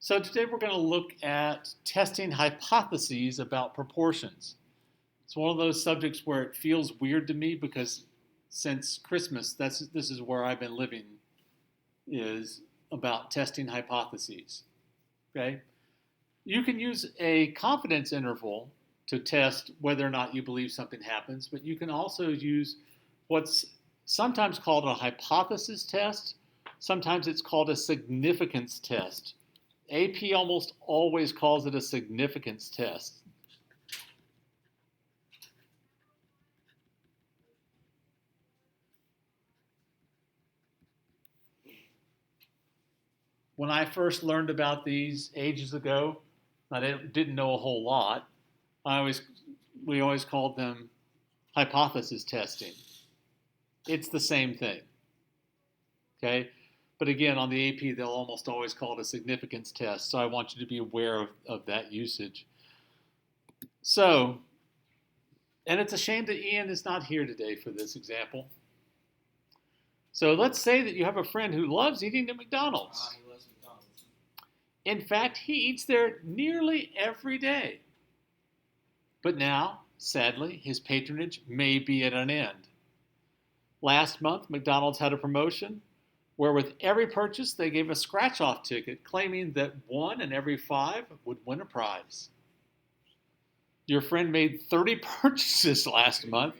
So today we're going to look at testing hypotheses about proportions. It's one of those subjects where it feels weird to me because since Christmas, this is where I've been living, is about testing hypotheses. Okay? You can use a confidence interval to test whether or not you believe something happens, but you can also use what's sometimes called a hypothesis test. Sometimes it's called a significance test. AP almost always calls it a significance test. When I first learned about these ages ago, I didn't know a whole lot. We always called them hypothesis testing. It's the same thing. Okay? But again, on the AP, they'll almost always call it a significance test, so I want you to be aware of that usage. So, and it's a shame that Ian is not here today for this example. So let's say that you have a friend who loves eating at McDonald's. He loves McDonald's. In fact, he eats there nearly every day. But now, sadly, his patronage may be at an end. Last month, McDonald's had a promotion where with every purchase they gave a scratch-off ticket claiming that 1 in every 5 would win a prize. Your friend made 30 purchases last month,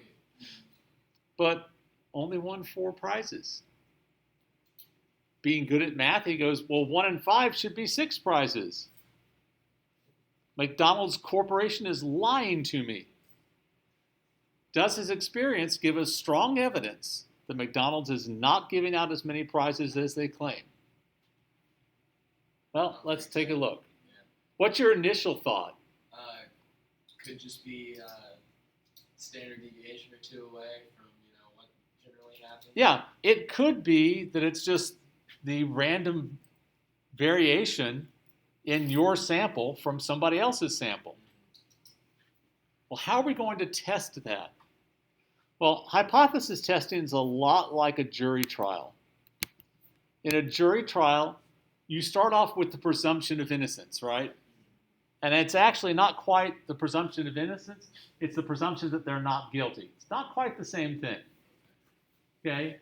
but only won 4 prizes. Being good at math, he goes, well, 1 in 5 should be 6 prizes. McDonald's Corporation is lying to me. Does his experience give us strong evidence that McDonald's is not giving out as many prizes as they claim? Well, let's take a look. Yeah. What's your initial thought? Could just be standard deviation or 2 away from what generally happens. Yeah, it could be that it's just the random variation in your sample from somebody else's sample. Well, how are we going to test that? Well, hypothesis testing is a lot like a jury trial. In a jury trial, you start off with the presumption of innocence, right? And it's actually not quite the presumption of innocence, it's the presumption that they're not guilty. It's not quite the same thing. Okay?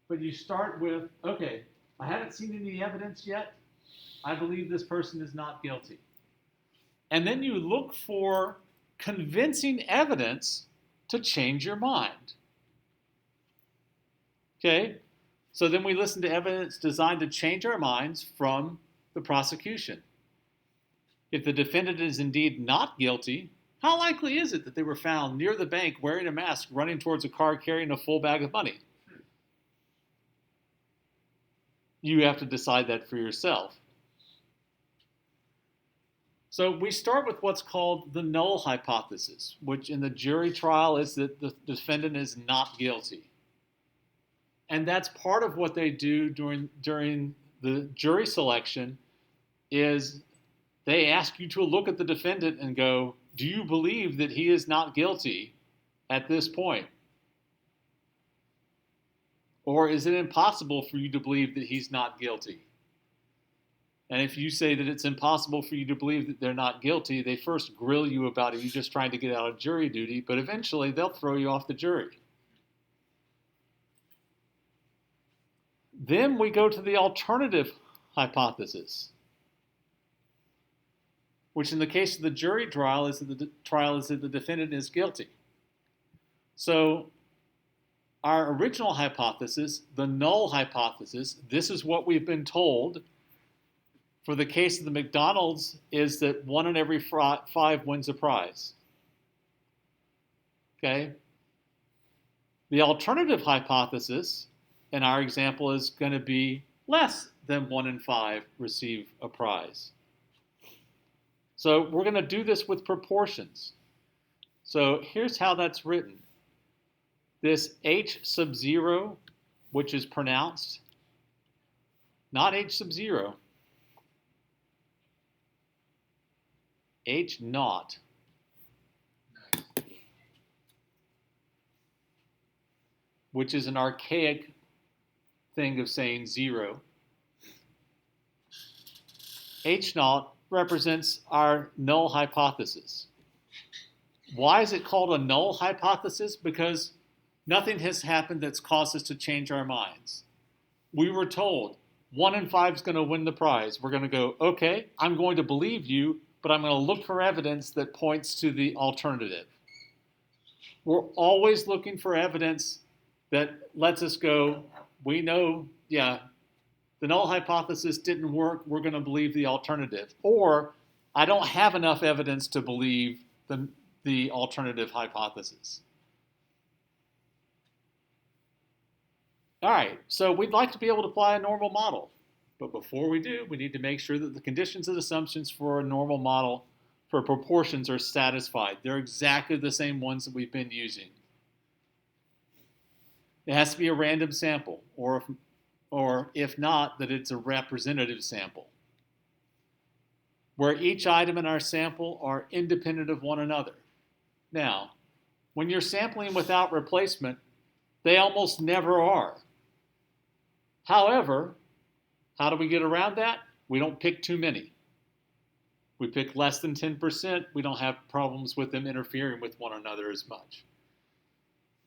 But you start with, okay, I haven't seen any evidence yet. I believe this person is not guilty. And then you look for convincing evidence to change your mind. Okay? So then we listen to evidence designed to change our minds from the prosecution. If the defendant is indeed not guilty, how likely is it that they were found near the bank wearing a mask, running towards a car carrying a full bag of money? You have to decide that for yourself. So we start with what's called the Null Hypothesis, which in the jury trial is that the defendant is not guilty. And that's part of what they do during the jury selection is they ask you to look at the defendant and go, do you believe that he is not guilty at this point? Or is it impossible for you to believe that he's not guilty? And if you say that it's impossible for you to believe that they're not guilty, they first grill you about it. You're just trying to get out of jury duty, but eventually they'll throw you off the jury. Then we go to the alternative hypothesis, which in the case of the jury trial is that the defendant is guilty. So our original hypothesis, the Null Hypothesis, this is what we've been told for the case of the McDonald's, is that 1 in every 5 wins a prize. Okay? The alternative hypothesis in our example is going to be less than 1 in 5 receive a prize. So we're going to do this with proportions. So here's how that's written. This H sub 0, which is pronounced, not H sub 0, H naught. Nice. Which is an archaic thing of saying 0. H naught represents our null hypothesis. Why is it called a null hypothesis? Because nothing has happened that's caused us to change our minds. We were told 1 in 5 is going to win the prize. We're going to go, okay, I'm going to believe you, but I'm going to look for evidence that points to the alternative. We're always looking for evidence that lets us go, we know, yeah, the null hypothesis didn't work, we're going to believe the alternative. Or I don't have enough evidence to believe the alternative hypothesis. All right, so we'd like to be able to apply a normal model. But before we do, we need to make sure that the conditions and assumptions for a normal model for proportions are satisfied. They're exactly the same ones that we've been using. It has to be a random sample, or if not, that it's a representative sample, where each item in our sample are independent of one another. Now, when you're sampling without replacement, they almost never are. However, how do we get around that? We don't pick too many. We pick less than 10%, we don't have problems with them interfering with one another as much.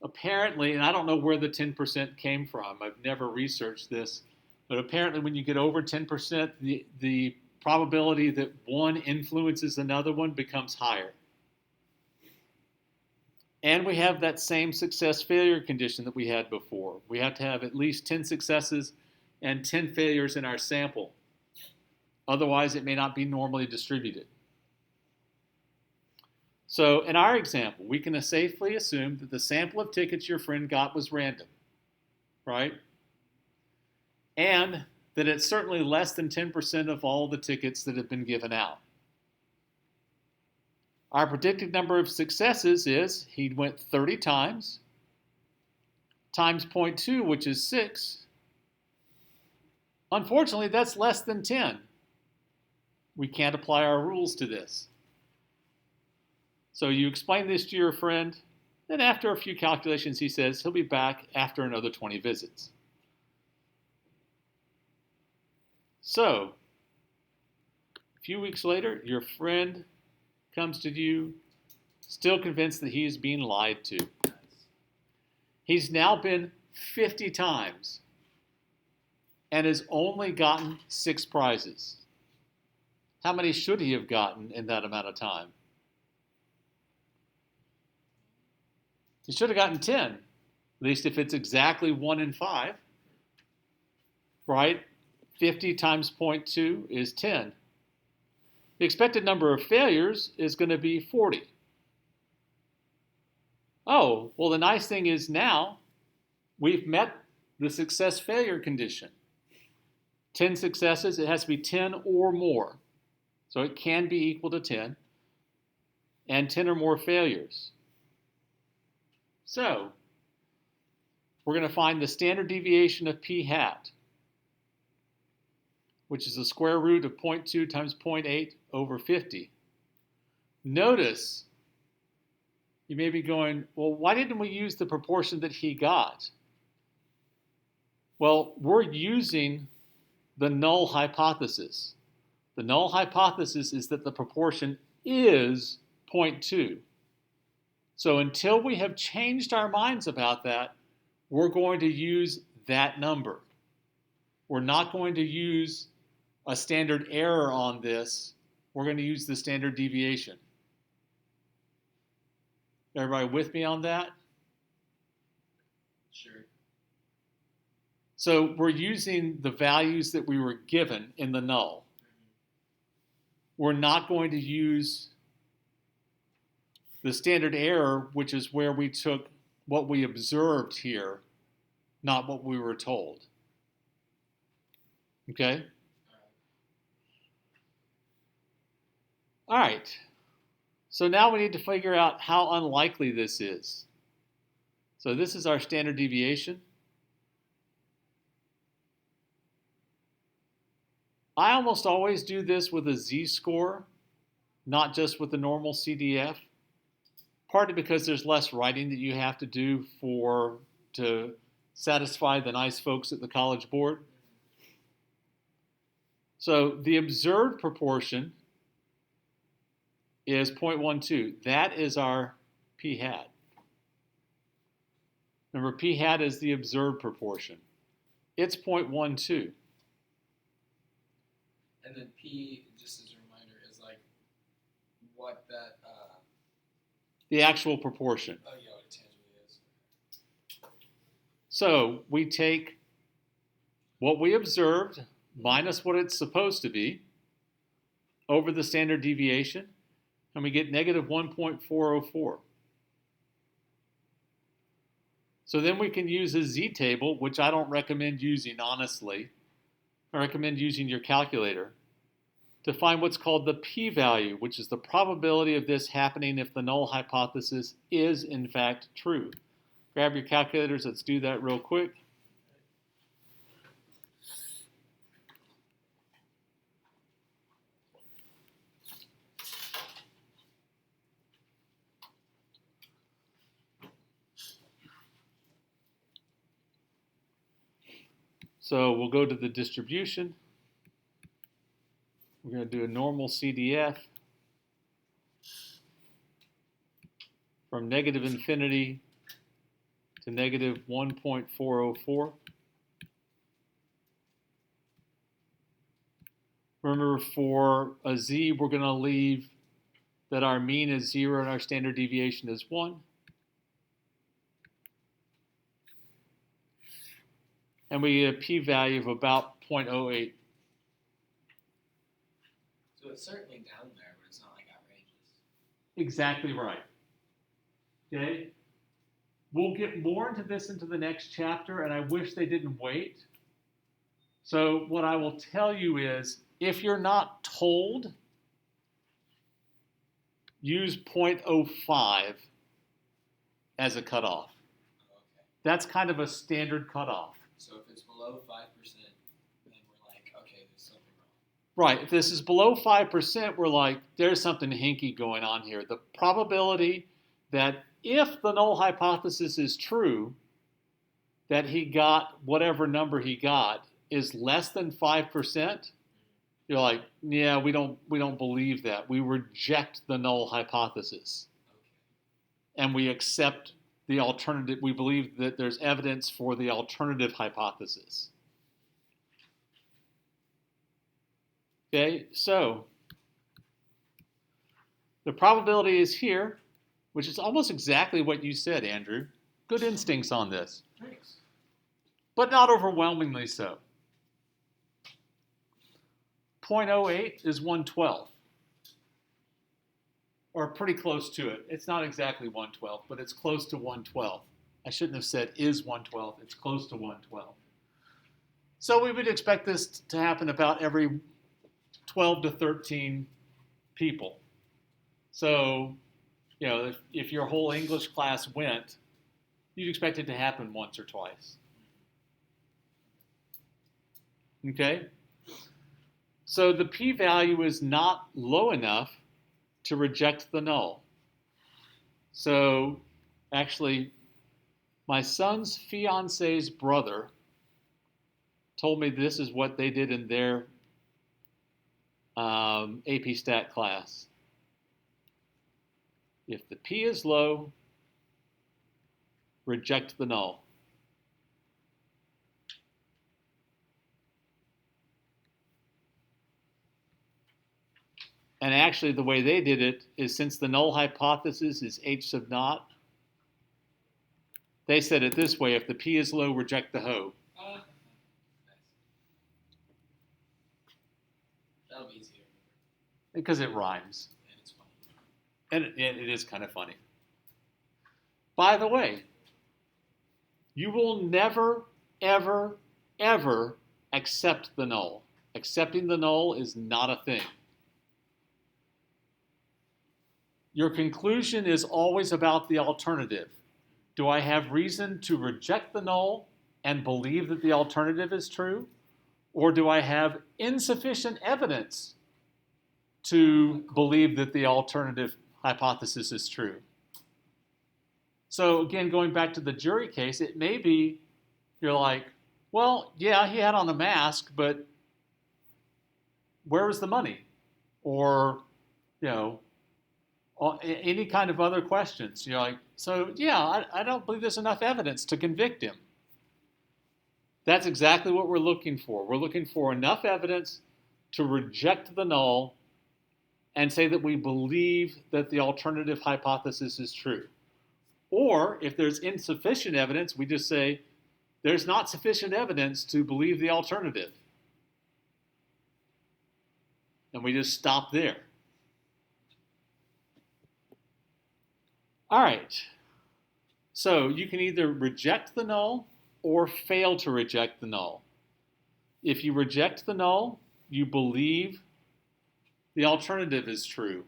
Apparently, and I don't know where the 10% came from, I've never researched this, but apparently when you get over 10%, the probability that one influences another one becomes higher. And we have that same success-failure condition that we had before. We have to have at least 10 successes and 10 failures in our sample. Otherwise, it may not be normally distributed. So in our example, we can safely assume that the sample of tickets your friend got was random, right? And that it's certainly less than 10% of all the tickets that have been given out. Our predicted number of successes is he went 30 times, times 0.2, which is 6. Unfortunately, that's less than 10. We can't apply our rules to this. So you explain this to your friend, then after a few calculations, he says he'll be back after another 20 visits. So, a few weeks later, your friend comes to you, still convinced that he is being lied to. He's now been 50 times and has only gotten 6 prizes. How many should he have gotten in that amount of time? He should have gotten 10, at least if it's exactly 1 in 5, right? 50 times 0.2 is 10. The expected number of failures is going to be 40. Oh, well, the nice thing is now we've met the success-failure condition. 10 successes, it has to be 10 or more. So it can be equal to 10, and 10 or more failures. So we're going to find the standard deviation of p hat, which is the square root of 0.2 times 0.8 over 50. Notice, you may be going, well, why didn't we use the proportion that he got? Well, we're using the null hypothesis. The null hypothesis is that the proportion is 0.2. So until we have changed our minds about that, we're going to use that number. We're not going to use a standard error on this. We're going to use the standard deviation. Everybody with me on that? Sure. So we're using the values that we were given in the null. We're not going to use the standard error, which is where we took what we observed here, not what we were told. Okay? All right. So now we need to figure out how unlikely this is. So this is our standard deviation. I almost always do this with a z-score, not just with the normal CDF, partly because there's less writing that you have to do to satisfy the nice folks at the College Board. So the observed proportion is 0.12. That is our p hat. Remember, p hat is the observed proportion. It's 0.12. And then P, just as a reminder, is like what that. The actual proportion. Oh yeah, what it tangibly is. So we take what we observed minus what it's supposed to be over the standard deviation, and we get negative 1.404. So then we can use a z-table, which I don't recommend using, honestly. I recommend using your calculator to find what's called the p-value, which is the probability of this happening if the null hypothesis is in fact true. Grab your calculators, let's do that real quick. So we'll go to the distribution. We're going to do a normal CDF from negative infinity to negative 1.404. Remember, for a z, we're going to leave that our mean is 0 and our standard deviation is 1. And we get a p-value of about 0.08. So it's certainly down there, but it's not like outrageous. Exactly right. Okay? We'll get more into this into the next chapter, and I wish they didn't wait. So what I will tell you is, if you're not told, use 0.05 as a cutoff. Oh, okay. That's kind of a standard cutoff. So if it's below 5%, then we're like, okay, there's something wrong. Right. If this is below 5%, we're like, there's something hinky going on here. The probability that if the null hypothesis is true, that he got whatever number he got is less than 5%, you're like, yeah, we don't believe that. We reject the null hypothesis. Okay. And we accept the alternative. We believe that there's evidence for the alternative hypothesis. Okay, so the probability is here, which is almost exactly what you said, Andrew. Good instincts on this. Thanks. But not overwhelmingly so. 0.08 is 1/12, or pretty close to it. It's not exactly 1/12, but it's close to 1/12. I shouldn't have said is 1/12. It's close to 1/12. So we would expect this to happen about every 12 to 13 people. So, you know, if your whole English class went, you'd expect it to happen once or twice. Okay? So the p-value is not low enough to reject the null. So actually, my son's fiance's brother told me this is what they did in their AP Stat class. If the p is low, reject the null. And actually, the way they did it is, since the null hypothesis is H sub naught, they said it this way: if the p is low, reject the hoe. Nice. That'll be easier. Because it rhymes. And it's funny. And it is kind of funny. By the way, you will never, ever, ever accept the null. Accepting the null is not a thing. Your conclusion is always about the alternative. Do I have reason to reject the null and believe that the alternative is true? Or do I have insufficient evidence to believe that the alternative hypothesis is true? So again, going back to the jury case, it may be, you're like, well, yeah, he had on a mask, but where was the money? Or, you know, any kind of other questions. You're like, so yeah, I don't believe there's enough evidence to convict him. That's exactly what we're looking for. We're looking for enough evidence to reject the null and say that we believe that the alternative hypothesis is true. Or if there's insufficient evidence, we just say there's not sufficient evidence to believe the alternative. And we just stop there. All right. So you can either reject the null or fail to reject the null. If you reject the null, you believe the alternative is true.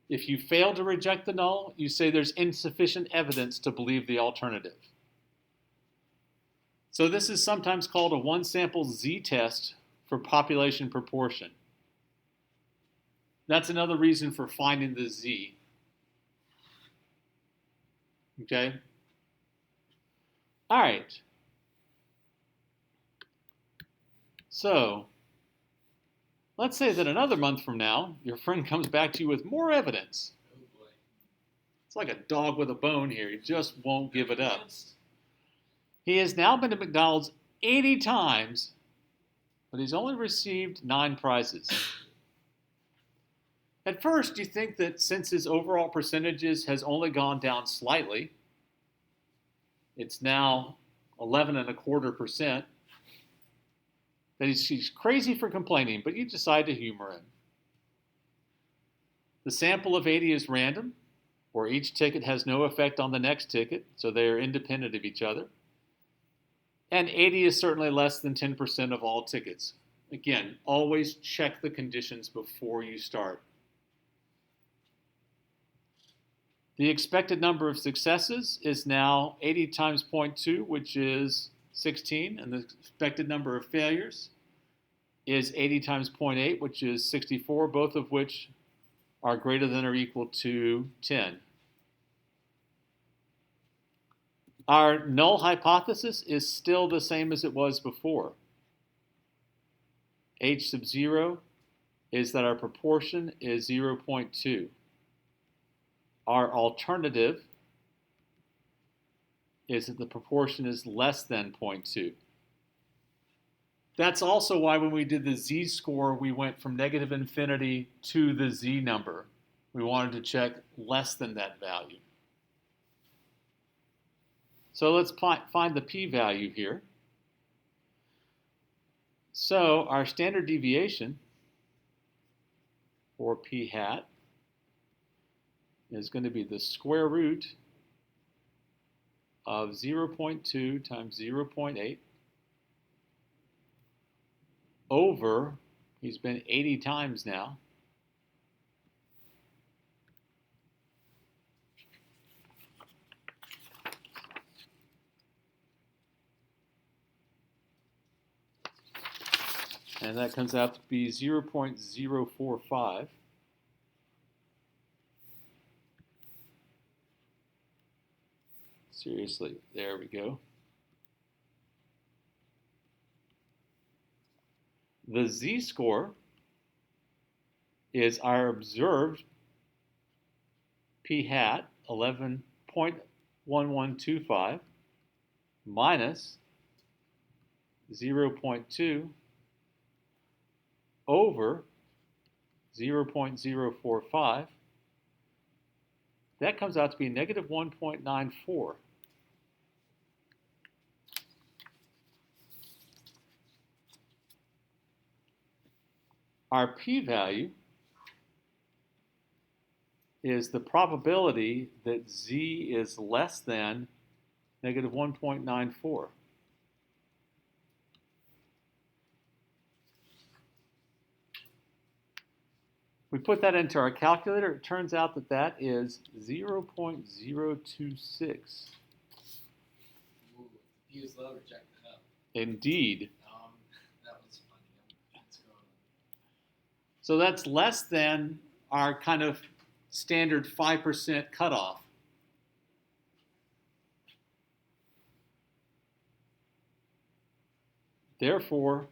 If you fail to reject the null, you say there's insufficient evidence to believe the alternative. So this is sometimes called a one-sample z-test for population proportion. That's another reason for finding the z. Okay? All right. So let's say that another month from now, your friend comes back to you with more evidence. Oh boy. It's like a dog with a bone here. He just won't give it up. He has now been to McDonald's 80 times, but he's only received 9 prizes. At first, you think that since his overall percentages has only gone down slightly, it's now 11.25%, that he's crazy for complaining, but you decide to humor him. The sample of 80 is random, or each ticket has no effect on the next ticket, so they are independent of each other. And 80 is certainly less than 10% of all tickets. Again, always check the conditions before you start. The expected number of successes is now 80 times 0.2, which is 16, and the expected number of failures is 80 times 0.8, which is 64, both of which are greater than or equal to 10. Our null hypothesis is still the same as it was before. H sub 0 is that our proportion is 0.2. Our alternative is that the proportion is less than 0.2. That's also why when we did the z-score, we went from negative infinity to the z number. We wanted to check less than that value. So let's find the p-value here. So our standard deviation, or p hat, is going to be the square root of 0.2 times 0.8 over, he's been 80 times now, and that comes out to be 0.045. Seriously, there we go. The z-score is our observed p hat, 11.1125, minus 0.2 over 0.045. That comes out to be negative 1.94. Our p-value is the probability that z is less than negative 1.94. We put that into our calculator. It turns out that that is 0.026. Ooh, if you is low, reject it up. Indeed. That was funny. Let's go. So that's less than our kind of standard 5% cutoff. Therefore,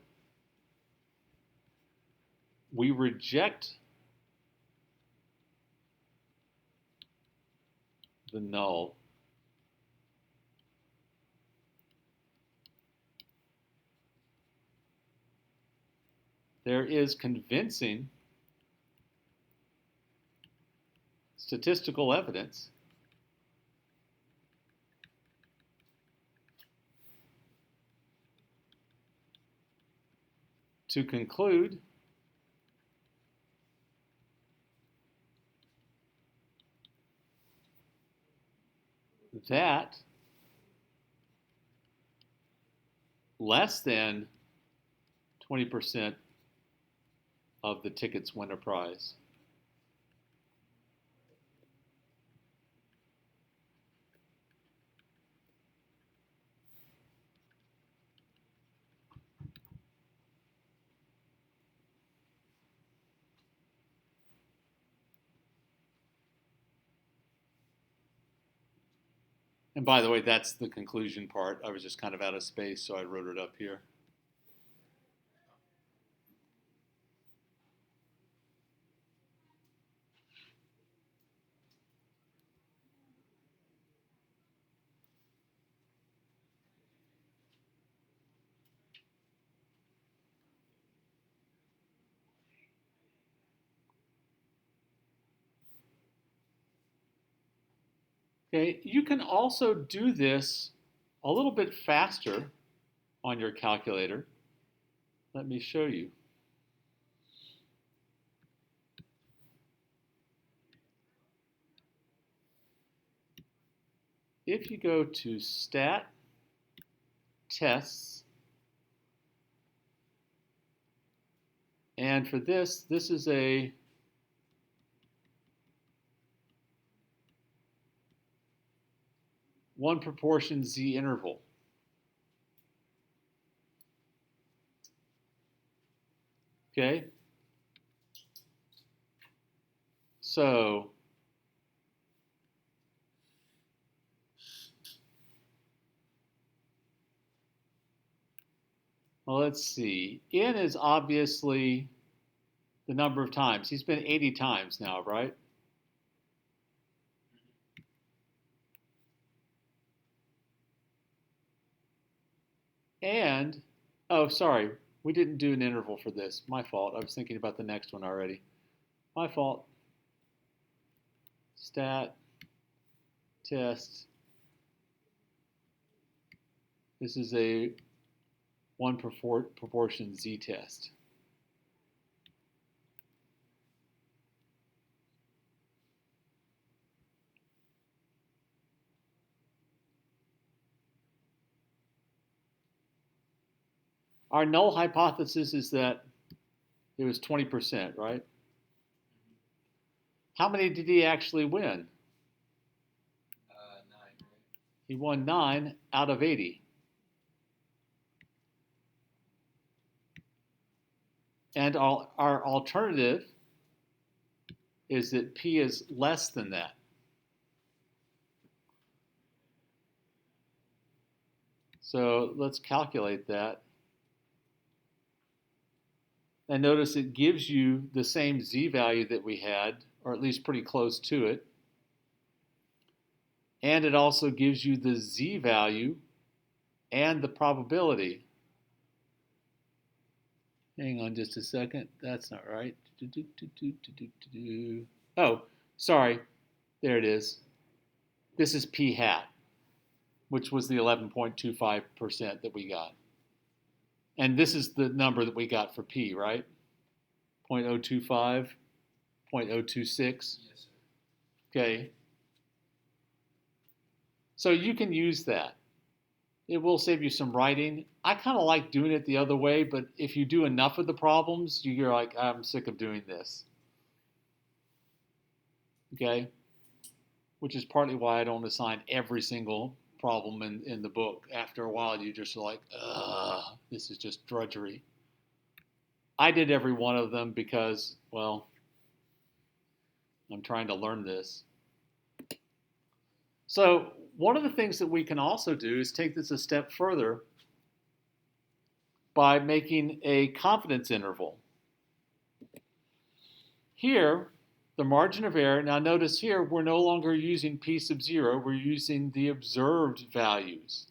we reject the null, there is convincing statistical evidence to conclude that less than 20% of the tickets win a prize. And by the way, that's the conclusion part. I was just kind of out of space, so I wrote it up here. Okay, you can also do this a little bit faster on your calculator. Let me show you. If you go to Stat, Tests, and for this is a one proportion Z interval. Okay? So well, let's see. N is obviously the number of times. He's been 80 times now, right? And, oh, sorry, we didn't do an interval for this. My fault. I was thinking about the next one already. My fault. Stat, test. This is a one proportion Z test. Our null hypothesis is that it was 20%, right? How many did he actually win? 9, right? He won 9 out of 80. And our alternative is that P is less than that. So let's calculate that. And notice it gives you the same Z value that we had, or at least pretty close to it. And it also gives you the Z value and the probability. Hang on just a second. That's not right. Oh, sorry. There it is. This is P hat, which was the 11.25% that we got. And this is the number that we got for P, right? 0.025, 0.026. Yes, sir. Okay. So you can use that. It will save you some writing. I kind of like doing it the other way, but if you do enough of the problems, you're like, I'm sick of doing this. Okay? Which is partly why I don't assign every single problem in the book. After a while, you just like, ugh, this is just drudgery. I did every one of them because, well, I'm trying to learn this. So one of the things that we can also do is take this a step further by making a confidence interval. Here, the margin of error, now notice here, we're no longer using p sub 0, we're using the observed values.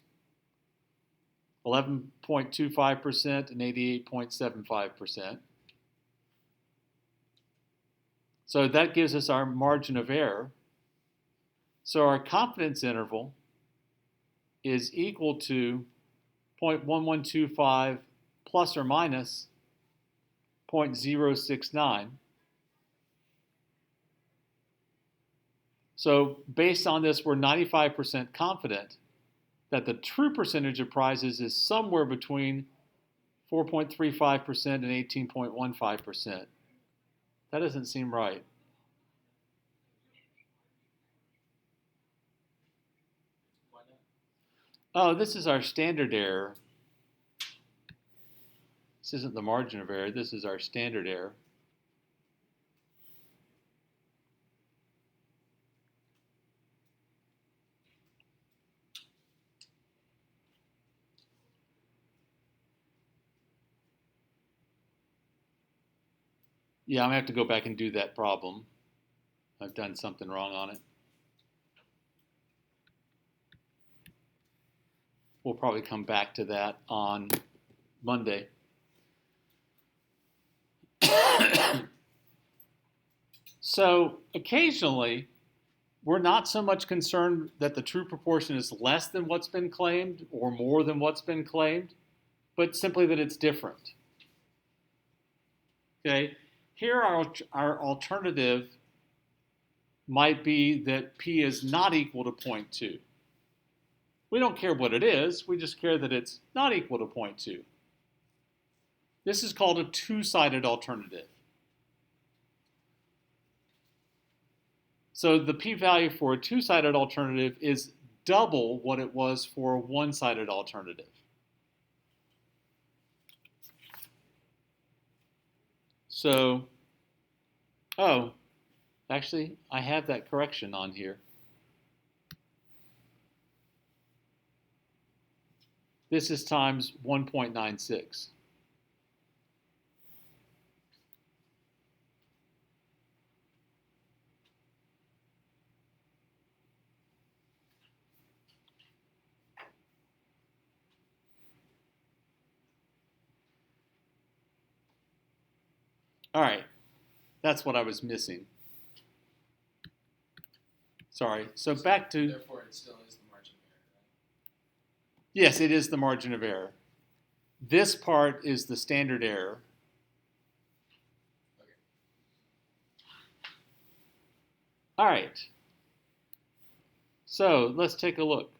11.25% and 88.75%. So that gives us our margin of error. So our confidence interval is equal to 0.1125 plus or minus 0.069. So based on this, we're 95% confident that the true percentage of prizes is somewhere between 4.35% and 18.15%. That doesn't seem right. Why not? Oh, this is our standard error. This isn't the margin of error, this is our standard error. Yeah, I'm gonna have to go back and do that problem. I've done something wrong on it. We'll probably come back to that on Monday. So occasionally, we're not so much concerned that the true proportion is less than what's been claimed or more than what's been claimed, but simply that it's different. Okay, here our alternative might be that p is not equal to 0.2. We don't care what it is, we just care that it's not equal to 0.2. This is called a two-sided alternative. So the p-value for a two-sided alternative is double what it was for a one-sided alternative. So, oh, actually, I have that correction on here. This is times 1.96. All right, that's what I was missing. Sorry, so back to... Therefore, it still is the margin of error, right? Yes, it is the margin of error. This part is the standard error. Okay. All right. So let's take a look.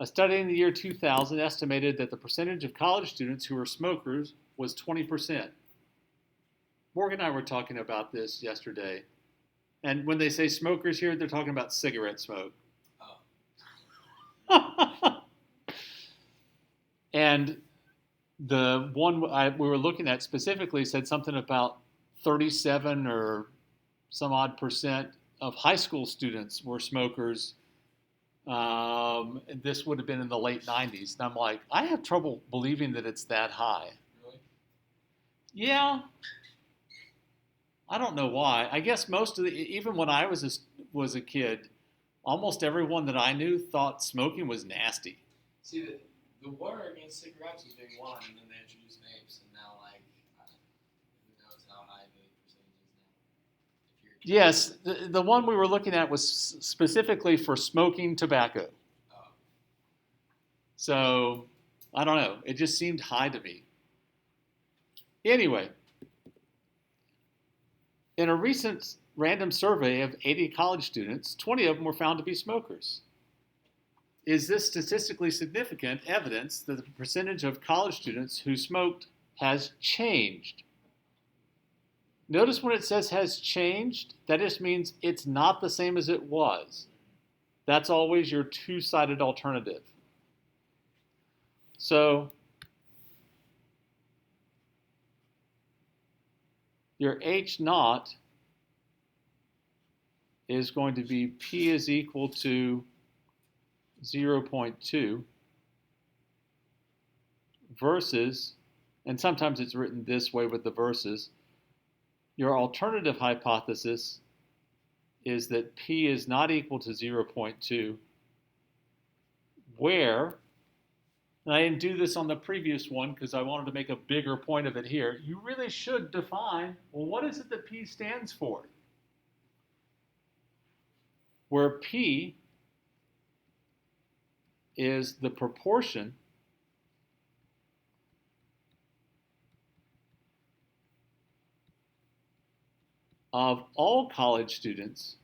A study in the year 2000 estimated that the percentage of college students who were smokers was 20%. Morgan and I were talking about this yesterday. And when they say smokers here, they're talking about cigarette smoke. Oh. And the one we were looking at specifically said something about 37 or some odd percent of high school students were smokers. This would have been in the late 90s. And I'm like, I have trouble believing that it's that high. Really? Yeah. I don't know why. I guess most of even when I was a kid, almost everyone that I knew thought smoking was nasty. See, the war against cigarettes was being won, and then they introduced vapes, and now, like, who knows how high the percentage is now. Yes, the one we were looking at was specifically for smoking tobacco. Oh. So, I don't know. It just seemed high to me. Anyway, in a recent random survey of 80 college students, 20 of them were found to be smokers. Is this statistically significant evidence that the percentage of college students who smoked has changed? Notice when it says has changed, that just means it's not the same as it was. That's always your two-sided alternative. So, your H naught is going to be P is equal to 0.2 versus, and sometimes it's written this way with the verses, Your alternative hypothesis is that P is not equal to 0.2, where, and I didn't do this on the previous one because I wanted to make a bigger point of it here, you really should define, well, what is it that P stands for? Where P is the proportion of all college students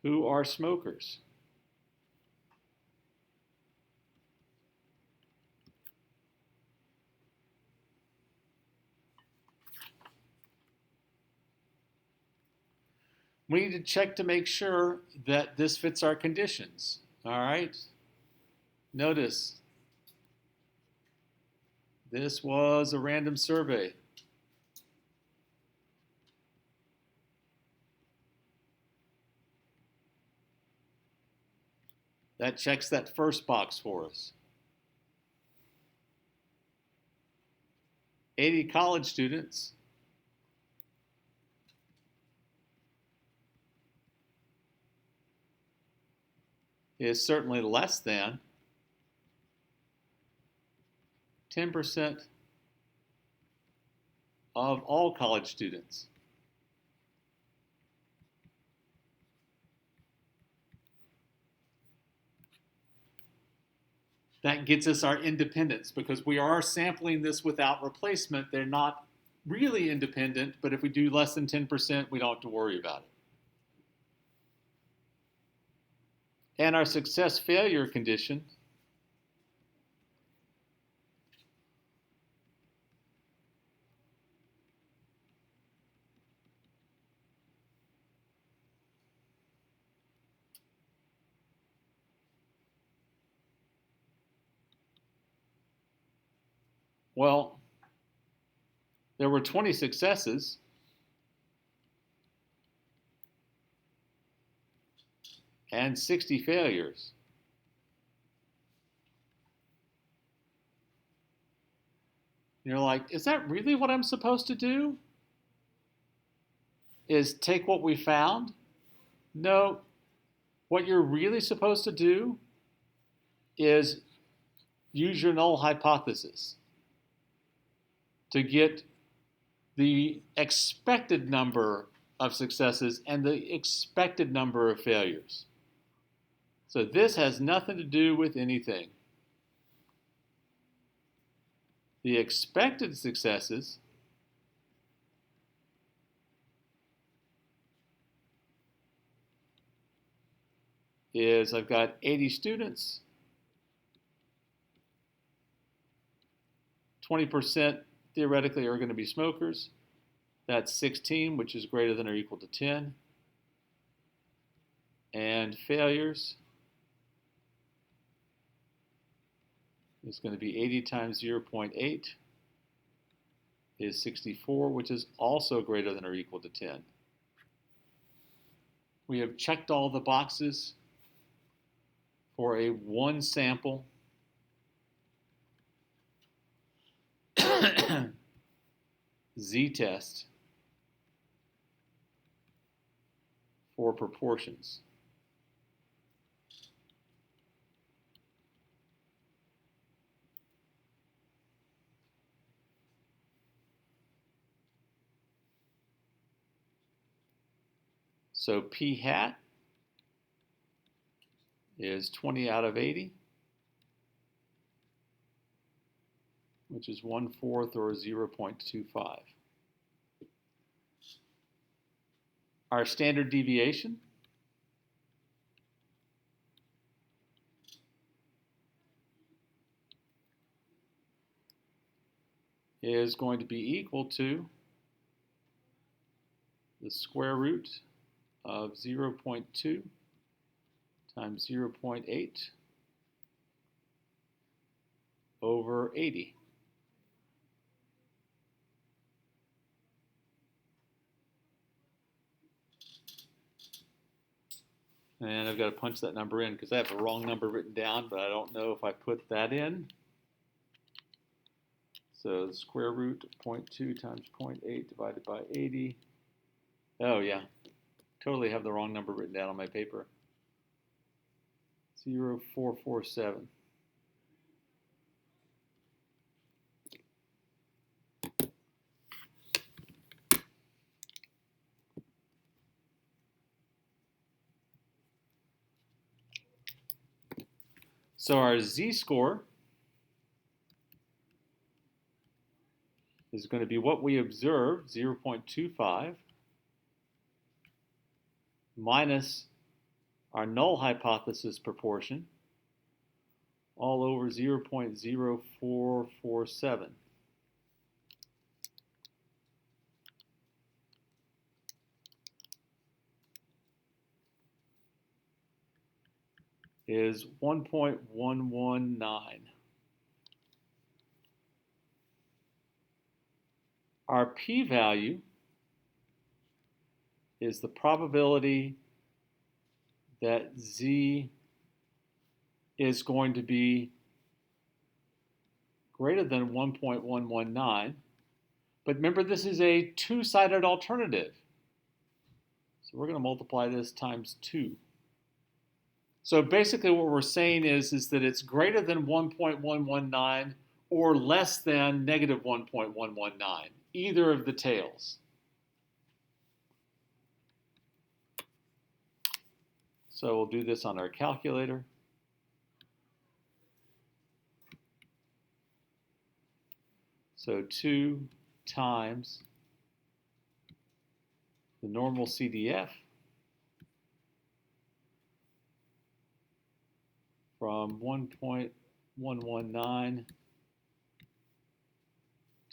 who are smokers. We need to check to make sure that this fits our conditions. All right? Notice, this was a random survey. That checks that first box for us. 80 college students is certainly less than 10% of all college students. That gets us our independence because we are sampling this without replacement. They're not really independent, but if we do less than 10%, we don't have to worry about it. And our success failure condition well, there were 20 successes and 60 failures. You're like, is that really what I'm supposed to do? Is take what we found? No. What you're really supposed to do is use your null hypothesis to get the expected number of successes and the expected number of failures. So this has nothing to do with anything. The expected successes is I've got 80 students, 20% theoretically are going to be smokers. That's 16, which is greater than or equal to 10. And failures is going to be 80 times 0.8 is 64, which is also greater than or equal to 10. We have checked all the boxes for a one sample z-test for proportions. So p hat is 20 out of 80, which is 1/4 or 0.25. Our standard deviation is going to be equal to the square root of 0.2 times 0.8 over 80. And I've got to punch that number in because I have the wrong number written down, but I don't know if I put that in. So the square root of 0.2 times 0.8 divided by 80. Oh yeah, totally have the wrong number written down on my paper. 0.447. So our z-score is going to be what we observed, 0.25, minus our null hypothesis proportion, all over 0.0447. Is 1.119. Our p-value is the probability that z is going to be greater than 1.119. But remember, this is a two-sided alternative. So we're going to multiply this times 2. So basically what we're saying is that it's greater than 1.119 or less than negative 1.119, either of the tails. So we'll do this on our calculator. So 2 times the normal CDF from 1.119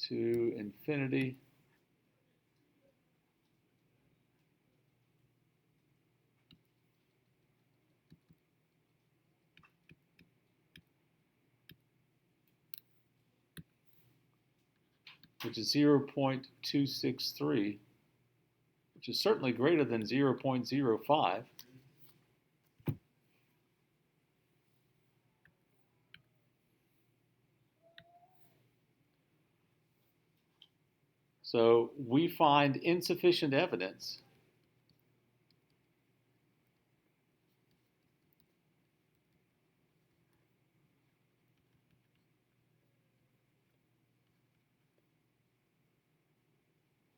to infinity. Which is 0.263, which is certainly greater than 0.05. So we find insufficient evidence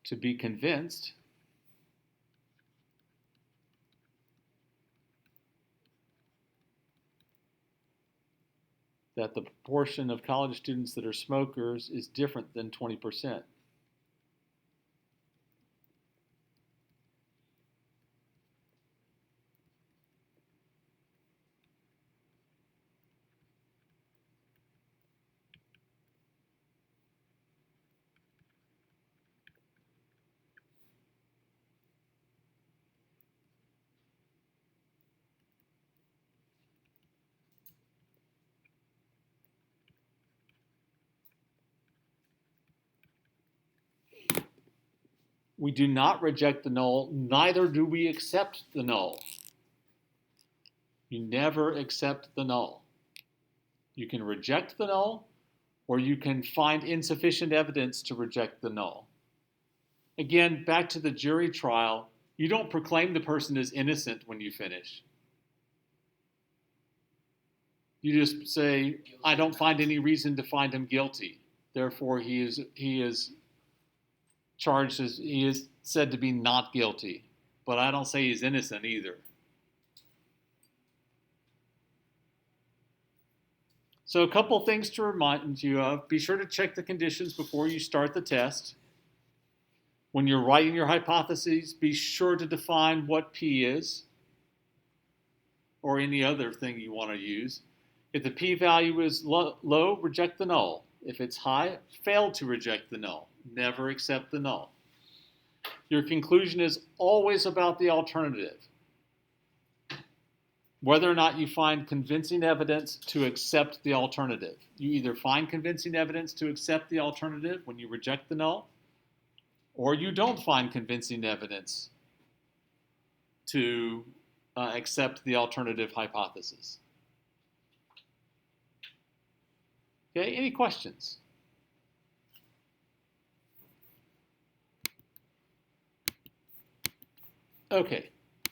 to be convinced that the proportion of college students that are smokers is different than 20%. We do not reject the null, neither do we accept the null. You never accept the null. You can reject the null, or you can find insufficient evidence to reject the null. Again, back to the jury trial, you don't proclaim the person as innocent when you finish. You just say, I don't find any reason to find him guilty. Therefore, he is charged as, he is said to be not guilty. But I don't say he's innocent either. So a couple things to remind you of. Be sure to check the conditions before you start the test. When you're writing your hypotheses, be sure to define what P is, or any other thing you want to use. If the p-value is low, reject the null. If it's high, fail to reject the null. Never accept the null. Your conclusion is always about the alternative. Whether or not you find convincing evidence to accept the alternative. You either find convincing evidence to accept the alternative when you reject the null, or you don't find convincing evidence to accept the alternative hypothesis. Okay, any questions? Okay.